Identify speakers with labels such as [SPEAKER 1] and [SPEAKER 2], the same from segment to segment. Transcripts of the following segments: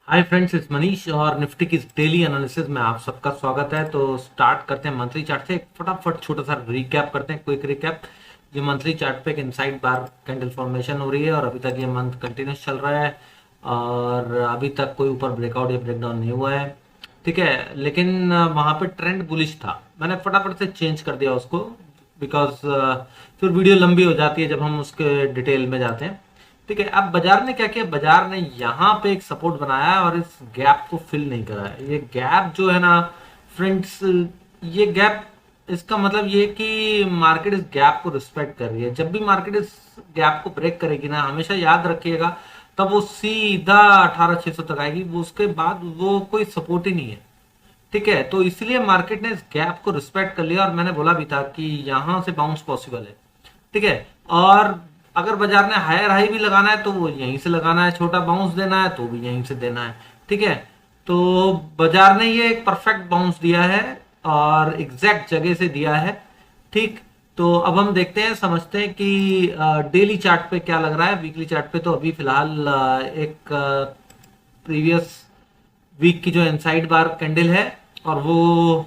[SPEAKER 1] Hi friends, इस मनीष और Nifty की डेली एनालिसिस में आप सबका स्वागत है। तो स्टार्ट करते हैं मंथली चार्ट से। एक फटाफट छोटा सा रिकैप करते हैं, क्विक रिकैप। ये मंथली चार्ट पे एक इनसाइड बार कैंडल फॉर्मेशन हो रही है और अभी तक ये मंथ कंटिन्यूस चल रहा है और अभी तक कोई ऊपर ब्रेकआउट या ब्रेकडाउन नहीं हुआ है। ठीक है, लेकिन वहां पे ट्रेंड बुलिश था। मैंने फटाफट से चेंज कर दिया उसको बिकॉज फिर वीडियो लंबी हो जाती है जब हम उसके डिटेल में जाते हैं। ठीक है, अब बाजार ने क्या किया, बाजार ने यहाँ पे एक सपोर्ट बनाया है और इस गैप को फिल नहीं करा है। ये गैप जो है ना फ्रेंड्स, ये गैप, इसका मतलब ये कि मार्केट इस गैप को रिस्पेक्ट कर रही है। जब भी मार्केट इस गैप को ब्रेक करेगी ना, हमेशा याद रखिएगा, तब वो सीधा 18,600 तक आएगी। वो उसके बाद वो कोई सपोर्ट ही नहीं है। ठीक है, तो इसलिए मार्केट ने इस गैप को रिस्पेक्ट कर लिया और मैंने बोला भी था कि यहां से बाउंस पॉसिबल है। ठीक है, और अगर बाजार ने हायर हाई भी लगाना है तो वो यहीं से लगाना है, छोटा बाउंस देना है तो भी यहीं से देना है। ठीक है, तो बाजार ने ये एक परफेक्ट बाउंस दिया है और एग्जैक्ट जगह से दिया है। ठीक, तो अब हम देखते हैं, समझते हैं कि डेली चार्ट पे क्या लग रहा है। वीकली चार्ट पे तो अभी फिलहाल एक प्रीवियस वीक की जो इनसाइड बार कैंडल है और वो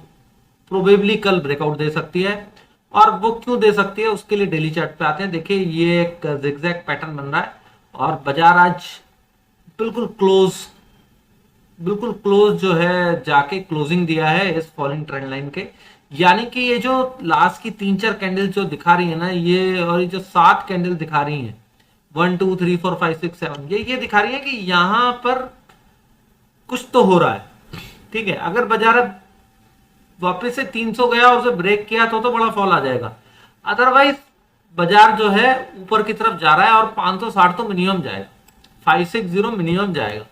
[SPEAKER 1] प्रोबेबली कल ब्रेकआउट दे सकती है। और वो क्यों दे सकती है उसके लिए डेली चार्ट पे आते हैं। देखिए, ये एक जिगजैग पैटर्न बन रहा है और बाजार आज बिल्कुल क्लोज बिल्कुल क्लोज जो है जाके क्लोजिंग दिया है इस फॉलिंग ट्रेंड लाइन के। यानी कि ये जो लास्ट की 3-4 कैंडल जो दिखा रही है ना, ये और ये जो 7 कैंडल दिखा रही हैं, 1 2 3 4 5 6 7, ये दिखा रही है कि यहां पर कुछ तो हो रहा है। ठीक है, अगर बाजार वापस से 300 गया और उसे ब्रेक किया तो बड़ा फॉल आ जाएगा। अदरवाइज बाजार जो है ऊपर की तरफ जा रहा है और 560 तो मिनिमम जाएगा, 560 मिनिमम जाएगा,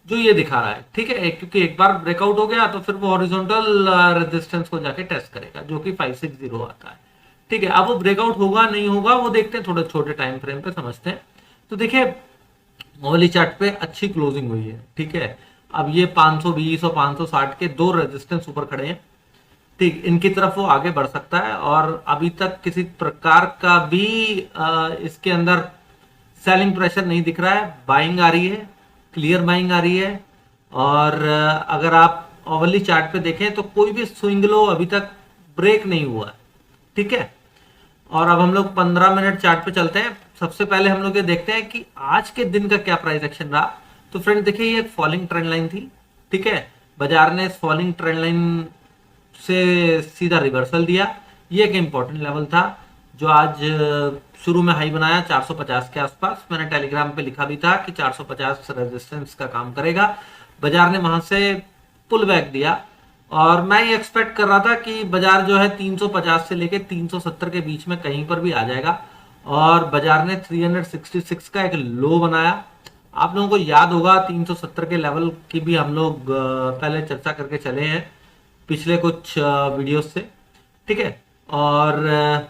[SPEAKER 1] जो ये दिखा रहा है। ठीक है, क्योंकि एक बार ब्रेकआउट हो गया तो फिर वो हॉरिजॉन्टल रेजिस्टेंस को जाके टेस्ट करेगा, जो कि 560 आता है। ठीक है, अब वो ब्रेकआउट होगा नहीं होगा वो देखते हैं, थोड़े छोटे टाइम फ्रेम पे समझते हैं। तो देखिए, मोबाइल चार्ट पे अच्छी क्लोजिंग हुई है। ठीक है, अब ये 520 और 560 के दो रेजिस्टेंस ऊपर खड़े हैं। ठीक, इनकी तरफ वो आगे बढ़ सकता है और अभी तक किसी प्रकार का भी इसके अंदर सेलिंग प्रेशर नहीं दिख रहा है। बाइंग आ रही है, क्लियर बाइंग आ रही है। और अगर आप ओवरली चार्ट पे देखें तो कोई भी स्विंग लो अभी तक ब्रेक नहीं हुआ है। ठीक है, और अब हम लोग 15 मिनट चार्ट पे चलते हैं। सबसे पहले हम लोग ये देखते हैं कि आज के दिन का क्या प्राइस एक्शन रहा। तो फ्रेंड देखिए, ये एक फॉलिंग ट्रेंड लाइन थी। ठीक है, बाजार ने इस फॉलिंग ट्रेंड लाइन से सीधा रिवर्सल दिया। ये एक इंपॉर्टेंट लेवल था जो आज शुरू में हाई बनाया 450 के आसपास। मैंने टेलीग्राम पे लिखा भी था कि 450 रेजिस्टेंस का काम करेगा। बाजार ने वहां से पुल बैक दिया और मैं ये एक्सपेक्ट कर रहा था कि बाजार जो है 350 से लेके 370 के बीच में कहीं पर भी आ जाएगा। और बाजार ने 366 का एक लो बनाया। आप लोगों को याद होगा 370 के लेवल की भी हम लोग पहले चर्चा करके चले हैं पिछले कुछ वीडियोस से। ठीक है, और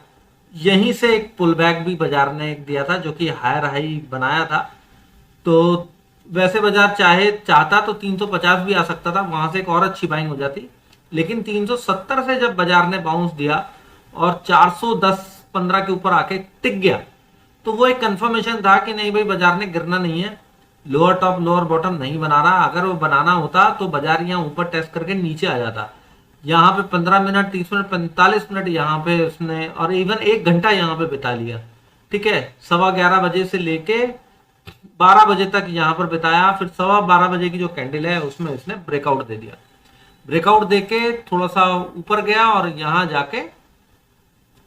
[SPEAKER 1] यहीं से एक पुल बैक भी बाजार ने एक दिया था जो कि हायर हाई बनाया था। तो वैसे बाजार चाहता तो 350 भी आ सकता था, वहां से एक और अच्छी बाइंग हो जाती। लेकिन 370 से जब बाजार ने बाउंस दिया और 410-15 के ऊपर आके टिक गया, तो वो एक कंफर्मेशन था कि नहीं भाई, बाजार ने गिरना नहीं है, लोअर टॉप लोअर बॉटम नहीं बना रहा। अगर वो बनाना होता तो बाजार यहाँ ऊपर टेस्ट करके नीचे आ जाता। यहाँ पे 15 मिनट, 30 मिनट, 45 मिनट यहाँ पे उसने, और इवन 1 घंटा यहाँ पे बिता लिया। ठीक है, 11:15 बजे से लेके 12 बजे तक यहाँ पर बिताया। फिर 12:15 बजे की जो कैंडल है उसमें इसने ब्रेकआउट दे दिया। ब्रेकआउट देके थोड़ा सा ऊपर गया और यहाँ जाके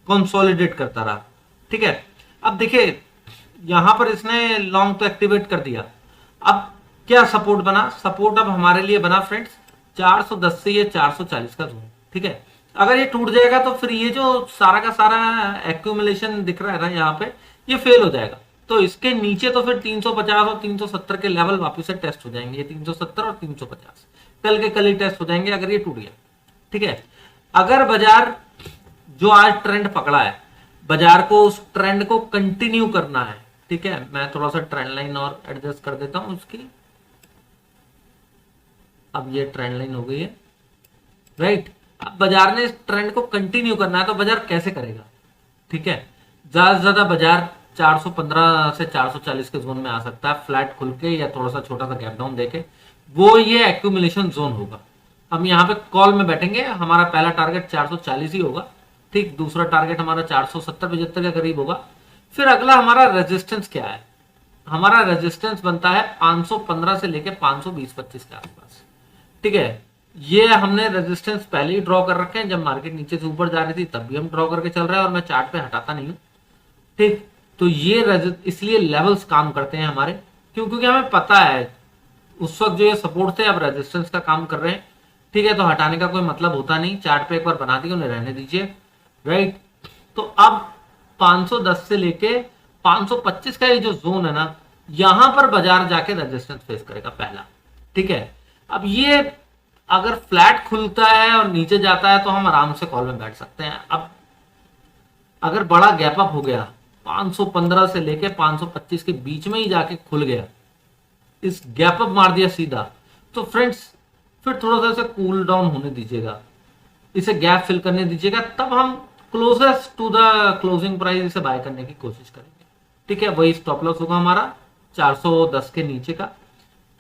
[SPEAKER 1] कंसोलिडेट करता रहा। ठीक है, अब देखिए यहां पर इसने लॉन्ग तो एक्टिवेट कर दिया। अब क्या सपोर्ट बना, सपोर्ट अब हमारे लिए बना फ्रेंड्स 410 से ये 440 का जोन। ठीक है, अगर ये टूट जाएगा तो फिर ये जो सारा का सारा एक्यूमुलेशन दिख रहा है ना यहाँ पे, ये फेल हो जाएगा। तो इसके नीचे तो फिर 350 और 370 के लेवल वापस से टेस्ट हो जाएंगे। ये 370 और 350 कल के कल ही टेस्ट हो जाएंगे अगर ये टूट गया। ठीक है, अगर बाजार जो आज ट्रेंड पकड़ा है, बाजार को उस ट्रेंड को कंटिन्यू करना है। ठीक है, मैं थोड़ा सा ट्रेंड लाइन और एडजस्ट कर देता हूं उसकी। अब ये ट्रेंड लाइन हो गई है, राइट। अब बाजार ने इस ट्रेंड को कंटिन्यू करना है तो बाजार कैसे करेगा। ठीक है, ज्यादा से ज्यादा बाजार 415 से 440 के जोन में आ सकता है, फ्लैट खुल के या थोड़ा सा छोटा सा गैप डाउन देके, वो ये एक्यूमुलेशन जोन होगा। हम यहाँ पे कॉल में बैठेंगे, हमारा पहला टारगेट 440 ही होगा, ठीक, दूसरा टारगेट हमारा 470-75 के करीब होगा। फिर अगला हमारा रेजिस्टेंस क्या है, हमारा रेजिस्टेंस बनता है 515 से लेके 520-25 के आसपास, ठीक है। ये हमने रेजिस्टेंस पहले ही ड्रॉ कर रखे हैं, जब मार्केट नीचे से ऊपर जा रही थी तब भी हम ड्रॉ करके चल रहे हैं और मैं चार्ट पे हटाता नहीं हूँ, ठीक। तो ये इसलिए लेवल्स काम करते हैं हमारे, क्योंकि हमें पता है उस वक्त जो ये सपोर्ट थे अब रेजिस्टेंस का काम कर रहे हैं, ठीक है। तो हटाने का कोई मतलब होता नहीं, चार्ट पे एक बार बना दिए उन्हें रहने दीजिए, राइट। तो अब 510 से लेके 525 का ये जो जोन है ना, यहां पर बाजार जाके रेजिस्टेंस फेस करेगा पहला, ठीक है। अब ये अगर फ्लैट खुलता है और नीचे जाता है तो हम आराम से कॉल में बैठ सकते हैं। अब अगर बड़ा गैप अप हो गया 515 से लेके 525 के बीच में ही जाके खुल गया, इस गैप अप मार दिया सीधा, तो फ्रेंड्स फिर थोड़ा सा इसे कूल डाउन होने दीजिएगा, इसे गैप फिल करने दीजिएगा, तब हम closest to the closing price इसे बाय करने की कोशिश करेंगे, ठीक है। वही स्टॉप लॉस होगा हमारा 410 के नीचे का,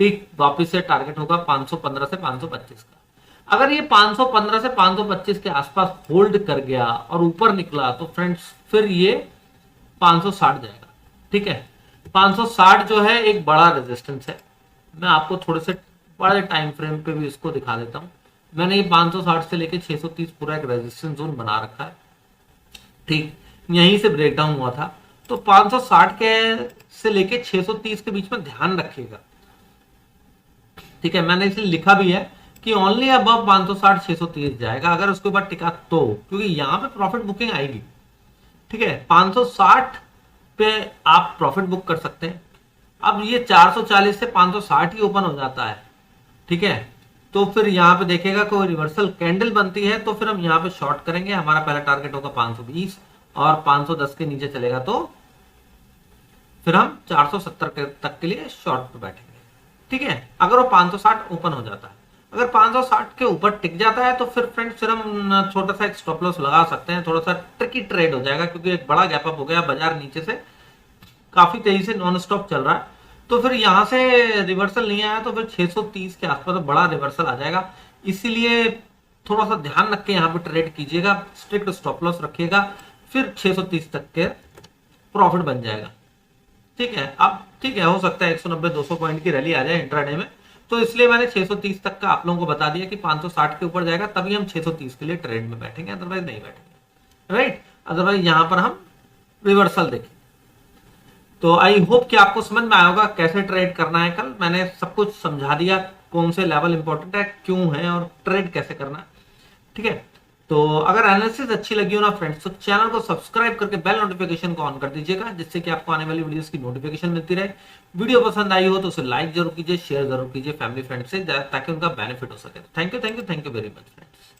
[SPEAKER 1] ठीक। वापिस से टारगेट होगा 515 से 525 का। अगर ये 515 से 525 के आसपास होल्ड कर गया और ऊपर निकला तो फ्रेंड्स फिर ये 560 जाएगा, ठीक है। 560 जो है एक बड़ा रेजिस्टेंस है, मैं आपको थोड़े से बड़े टाइम फ्रेम पे भी इसको दिखा देता हूं। मैंने ये 560 से लेके 630 पूरा एक रेजिस्टेंस जोन बना रखा है, ठीक। यहीं से ब्रेकडाउन हुआ था, तो 560 के से लेके 630 के बीच में ध्यान रखिएगा, ठीक है। मैंने इसे लिखा भी है कि ओनली अबव 560 630 जाएगा अगर उसके ऊपर टिका तो, क्योंकि यहां पे प्रॉफिट बुकिंग आएगी, ठीक है। 560 पे आप प्रॉफिट बुक कर सकते हैं। अब ये 440 से 560 ही ओपन हो जाता है, ठीक है। तो फिर यहाँ पे देखिएगा कोई रिवर्सल कैंडल बनती है तो फिर हम यहाँ पे शॉर्ट करेंगे, हमारा पहला टारगेट होगा 520 और 510 के नीचे चलेगा तो फिर हम 470 तक के लिए शॉर्ट पे बैठेंगे, ठीक है। अगर वो 560 ओपन हो जाता है, अगर 560 के ऊपर टिक जाता है तो फिर फ्रेंड्स फिर हम छोटा सा एक स्टॉप लॉस लगा सकते हैं। थोड़ा सा ट्रिकी ट्रेड हो जाएगा क्योंकि एक बड़ा गैप अप हो गया, बाजार नीचे से काफी तेजी से नॉन स्टॉप चल रहा है, तो फिर यहां से रिवर्सल नहीं आया तो फिर 630 के आसपास तो बड़ा रिवर्सल आ जाएगा। इसीलिए थोड़ा सा ध्यान रख के यहाँ पे ट्रेड कीजिएगा, स्ट्रिक्ट स्टॉप लॉस रखिएगा, फिर 630 तक के प्रॉफिट बन जाएगा, ठीक है। अब ठीक है, हो सकता है 190-200 पॉइंट की रैली आ जाए इंट्राडे में, तो इसलिए मैंने 630 तक का आप लोगों को बता दिया कि 560 के ऊपर जाएगा तभी हम 630 के लिए ट्रेड में बैठेंगे, अदरवाइज नहीं बैठेंगे, राइट। अदरवाइज यहां पर हम रिवर्सल देखेंगे। तो आई होप कि आपको समझ में आया होगा कैसे ट्रेड करना है। कल मैंने सब कुछ समझा दिया, कौन से लेवल इंपॉर्टेंट है, क्यों है और ट्रेड कैसे करना है, ठीक है। तो अगर एनालिसिस अच्छी लगी हो ना फ्रेंड्स, तो चैनल को सब्सक्राइब करके बेल नोटिफिकेशन को ऑन कर दीजिएगा, जिससे कि आपको आने वाली वीडियोस की नोटिफिकेशन मिलती रहे। वीडियो पसंद आई हो तो उसे लाइक जरूर कीजिए, शेयर जरूर कीजिए फैमिली फ्रेंड से, ताकि उनका बेनिफिट हो सके। Thank you very much friends.